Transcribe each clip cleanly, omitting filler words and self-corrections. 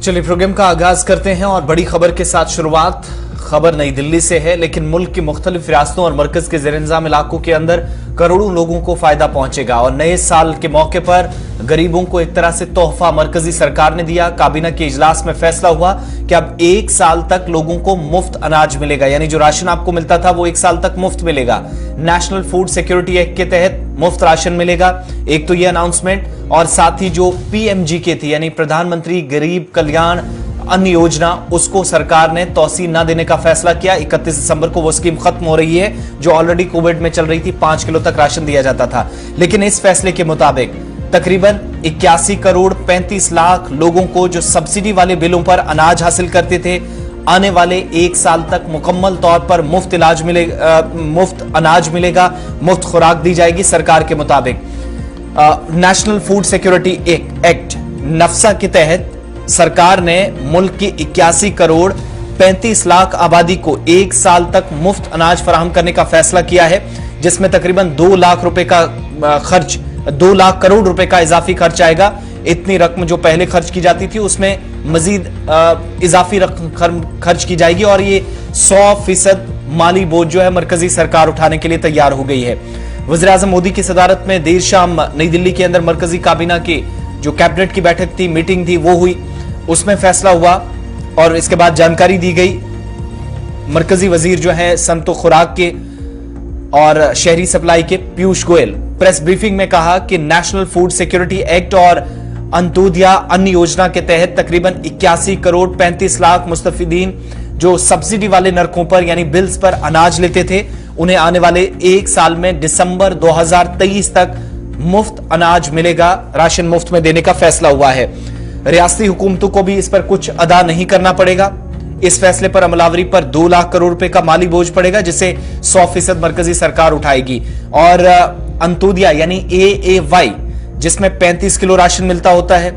चलिए प्रोग्राम का आगाज करते हैं और बड़ी खबर के साथ शुरुआत। खबर नई दिल्ली से है, लेकिन मुल्क की मुख्तलिफ रियासतों और मरकज के ज़ेर-इंतज़ाम इलाकों के अंदर करोड़ों लोगों को फायदा पहुंचेगा और नए साल के मौके पर गरीबों को एक तरह से तोहफा मरकजी सरकार ने दिया। काबीना के इजलास में फैसला हुआ कि अब 1 साल तक लोगों को मुफ्त अनाज मिलेगा, यानी जो राशन आपको मिलता था वो 1 साल तक मुफ्त मिलेगा। नेशनल फूड सिक्योरिटी एक्ट के तहत मुफ्त राशन मिलेगा। एक तो ये अनाउंसमेंट, और साथ ही जो पीएमजी थी यानी प्रधानमंत्री गरीब कल्याण अन्न योजना, उसको सरकार ने तौसीह न देने का फैसला किया। 31 दिसंबर को वो स्कीम खत्म हो रही है जो ऑलरेडी कोविड में चल रही थी। 5 किलो तक राशन दिया जाता था, लेकिन इस फैसले के मुताबिक तकरीबन 81 करोड़ 35 लाख लोगों को जो सब्सिडी वाले बिलों पर अनाज हासिल करते थे, आने वाले 1 साल तक मुकम्मल तौर पर मुफ्त इलाज मिलेगा, मुफ्त अनाज मिलेगा, मुफ्त खुराक दी जाएगी। सरकार के मुताबिक नेशनल फूड सिक्योरिटी एक्ट नफ्सा के तहत सरकार ने मुल्क की 81 करोड़ 35 लाख आबादी को 1 साल तक मुफ्त अनाज फराहम करने का फैसला किया है, जिसमें तकरीबन 2 लाख रुपए का खर्च 2 लाख करोड़ रुपए का इजाफी खर्च आएगा। इतनी रकम जो पहले खर्च की जाती थी उसमें मजीद इजाफी रकम खर्च की जाएगी और ये 100% माली बोझ जो है मरकजी सरकार उठाने के लिए तैयार हो गई है। वज़ीर-ए-आज़म मोदी की सदारत में देर शाम नई दिल्ली के अंदर मरकजी काबीना की जो कैबिनेट की बैठक थी, मीटिंग थी, वो हुई। उसमें फैसला हुआ और इसके बाद जानकारी दी गई। मरकजी वजीर जो है सनतो खुराक के और शहरी सप्लाई के पीयूष गोयल प्रेस ब्रीफिंग में कहा कि नेशनल फूड सिक्योरिटी एक्ट और अंत्योदय अन्न योजना के तहत तकरीबन 81 करोड़ 35 लाख मुस्तफिदीन जो सब्सिडी वाले नरकों पर यानी बिल्स पर अनाज लेते थे, उन्हें आने वाले 1 साल में दिसंबर 2023 तक मुफ्त अनाज मिलेगा। राशन मुफ्त में देने का फैसला हुआ है। रियासती हुकूमतों को भी इस पर कुछ अदा नहीं करना पड़ेगा। इस फैसले पर अमलावरी पर 2 लाख करोड़ रुपए का माली बोझ पड़ेगा, जिसे 100% मरकजी सरकार उठाएगी। और अंत्योदय यानी AAY, जिसमें 35 किलो राशन मिलता होता है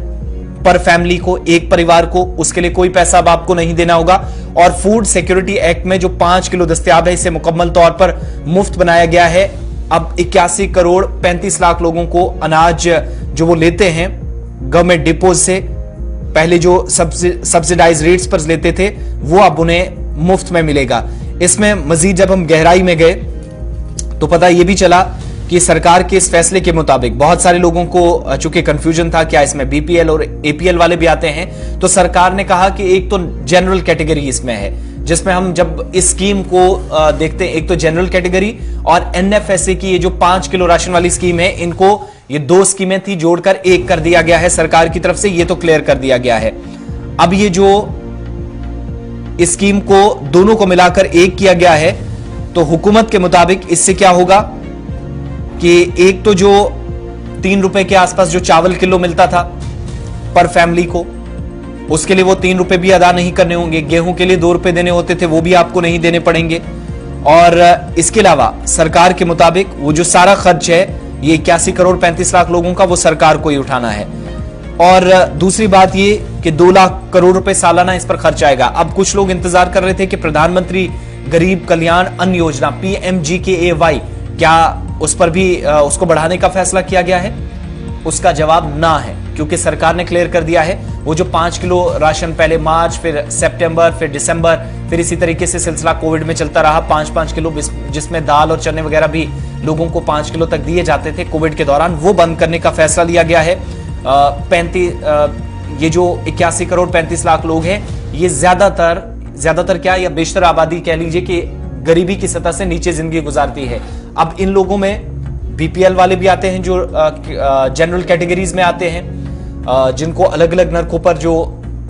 पर फैमिली को, एक परिवार को, उसके लिए कोई पैसा अब आपको नहीं देना होगा। और फूड सिक्योरिटी एक्ट में जो 5 किलो दस्तयाब है, इसे मुकम्मल तौर पर मुफ्त बनाया गया है। अब 81 करोड़ 35 लाख लोगों को अनाज जो वो लेते हैं गवर्नमेंट डिपोज से, पहले जो सब्सिडाइज रेट्स पर लेते थे, वो अब उन्हें मुफ्त में मिलेगा। इसमें मजीद जब हम गहराई में गए तो पता यह भी चला कि सरकार के इस फैसले के मुताबिक बहुत सारे लोगों को चूंकि कंफ्यूजन था क्या इसमें BPL और APL वाले भी आते हैं, तो सरकार ने कहा कि एक तो जनरल कैटेगरी इसमें है, जिसमें हम जब इस स्कीम को देखते हैं, एक तो जनरल कैटेगरी और NFSA की ये जो 5 किलो राशन वाली स्कीम है, इनको ये 2 स्कीमें थी जोड़कर 1 कर दिया गया है सरकार की तरफ से, ये तो क्लियर कर दिया गया है। अब ये जो इस स्कीम को दोनों को मिलाकर 1 किया गया है, तो हुकूमत के मुताबिक इससे क्या होगा कि एक तो जो 3 रुपए के आसपास जो चावल किलो मिलता था पर फैमिली को, उसके लिए वो 3 रुपए भी अदा नहीं करने होंगे। गेहूं के लिए 2 रुपए देने होते थे, वो भी आपको नहीं देने पड़ेंगे। और इसके अलावा सरकार के मुताबिक वो जो सारा खर्च है, ये 81 करोड़ 35 लाख लोगों का, वो सरकार को ही उठाना है। और दूसरी बात ये कि 2 लाख करोड़ रुपए सालाना इस पर खर्च आएगा। अब कुछ लोग इंतजार कर रहे थे कि प्रधानमंत्री गरीब कल्याण अन्न योजना PMGKAY, क्या उस पर भी उसको बढ़ाने का फैसला किया गया है? उसका जवाब ना है, क्योंकि सरकार ने क्लियर कर दिया है वो जो 5 किलो राशन पहले मार्च, फिर सितंबर, फिर दिसंबर, फिर इसी तरीके से सिलसिला कोविड में चलता रहा, 5-5 किलो, जिसमें दाल और चने वगैरह भी लोगों को 5 किलो तक दिए जाते थे कोविड के दौरान, वो बंद करने का फैसला लिया गया है। ये जो 81 करोड़ 35 लाख लोग हैं, ये ज्यादातर क्या या बेशतर आबादी कह लीजिए कि गरीबी की सतह से नीचे जिंदगी गुजारती है। अब इन लोगों में BPL वाले भी आते हैं जो जनरल कैटेगरीज में आते हैं, जिनको अलग अलग नरकों पर जो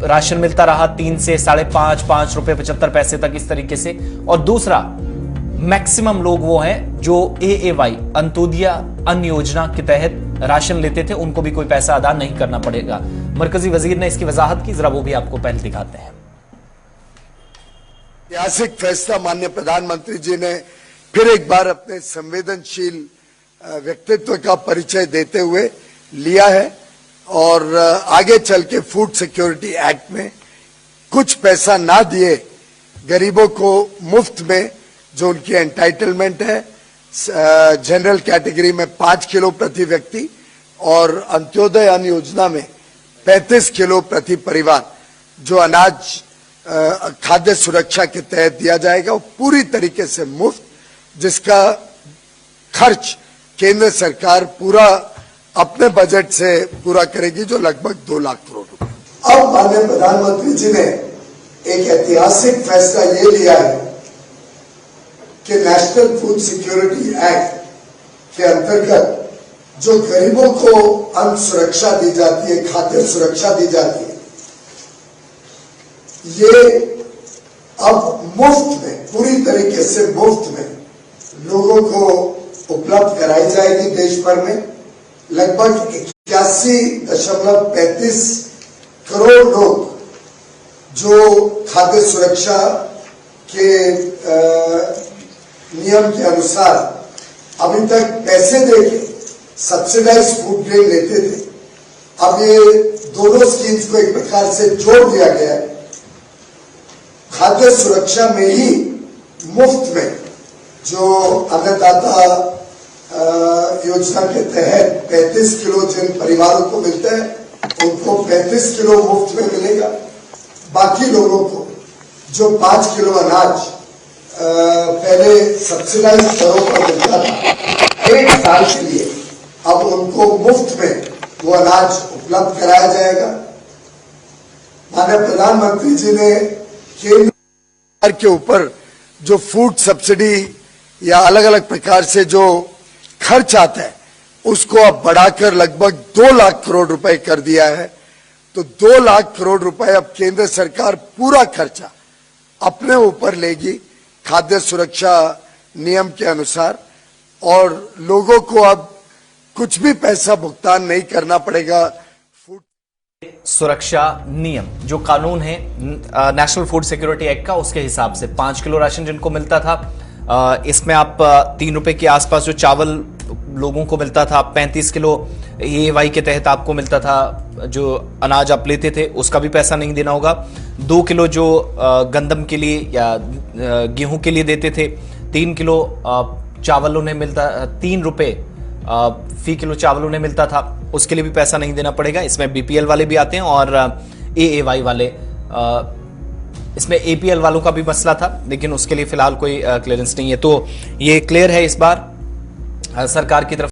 राशन मिलता रहा 3 से 5.5 रुपए 75 पैसे तक, इस तरीके से। और दूसरा मैक्सिमम लोग वो हैं जो AAY अंत्योदय अन्न योजना के तहत राशन लेते थे, उनको भी कोई पैसा अदा नहीं करना पड़ेगा। मरकजी वजीर ने इसकी वजाहत की, जरा वो भी आपको पहले दिखाते हैं। ऐतिहासिक फैसला माननीय प्रधानमंत्री जी ने फिर एक बार अपने संवेदनशील व्यक्तित्व का परिचय देते हुए लिया है और आगे चल के फूड सिक्योरिटी एक्ट में कुछ पैसा ना दिए गरीबों को मुफ्त में जो उनकी एंटाइटलमेंट है, जनरल कैटेगरी में 5 किलो प्रति व्यक्ति और अंत्योदय अन्न योजना में 35 किलो प्रति परिवार जो अनाज खाद्य सुरक्षा के तहत दिया जाएगा वो पूरी तरीके से मुफ्त, जिसका खर्च केंद्र सरकार पूरा अपने बजट से पूरा करेगी, जो लगभग 2 लाख करोड़ रुपए। अब माननीय प्रधानमंत्री जी ने एक ऐतिहासिक फैसला ये लिया है कि नेशनल फूड सिक्योरिटी एक्ट के अंतर्गत जो गरीबों को अन्न सुरक्षा दी जाती है, खाद्य सुरक्षा दी जाती है, ये अब मुफ्त में, पूरी तरीके से मुफ्त में लोगों को उपलब्ध कराई जाएगी। देश भर में लगभग 81.35 करोड़ लोग जो खाद्य सुरक्षा के नियम के अनुसार अभी तक पैसे देके सब्सिडाइज फूड ग्रेन लेते थे, अब ये दोनों स्कीम्स को एक प्रकार से जोड़ दिया गया है। खाद्य सुरक्षा में ही मुफ्त में जो अन्नदाता योजना के तहत 35 किलो जिन परिवारों को मिलता है उनको 35 किलो मुफ्त में मिलेगा। बाकी लोगों को जो 5 किलो अनाज पहले सब्सिडाइज दरों पर मिलता था 1 साल के लिए, अब उनको मुफ्त में वो अनाज उपलब्ध कराया जाएगा। माननीय प्रधानमंत्री जी ने केंद्र सरकार के ऊपर जो फूड सब्सिडी या अलग अलग प्रकार से जो खर्च आता है उसको अब बढ़ाकर लगभग 2 लाख करोड़ रुपए कर दिया है। तो 2 लाख करोड़ रुपए अब केंद्र सरकार पूरा खर्चा अपने ऊपर लेगी खाद्य सुरक्षा नियम के अनुसार, और लोगों को अब कुछ भी पैसा भुगतान नहीं करना पड़ेगा। फूड सुरक्षा नियम जो कानून है नेशनल फूड सिक्योरिटी एक्ट का, उसके हिसाब से 5 किलो राशन जिनको मिलता था, इसमें आप 3 रुपए के आसपास जो चावल लोगों को मिलता था, 35 किलो AAY के तहत आपको मिलता था, जो अनाज आप लेते थे उसका भी पैसा नहीं देना होगा। 2 किलो जो गंदम के लिए या गेहूं के लिए देते थे, 3 किलो चावल उन्हें मिलता, 3 रुपए फी किलो चावल उन्हें मिलता था, उसके लिए भी पैसा नहीं देना पड़ेगा। इसमें BPL वाले भी आते हैं और AAY वाले, इसमें APL वालों का भी मसला था, लेकिन उसके लिए फिलहाल कोई क्लियरेंस नहीं है। तो ये क्लियर है इस बार सरकार की तरफ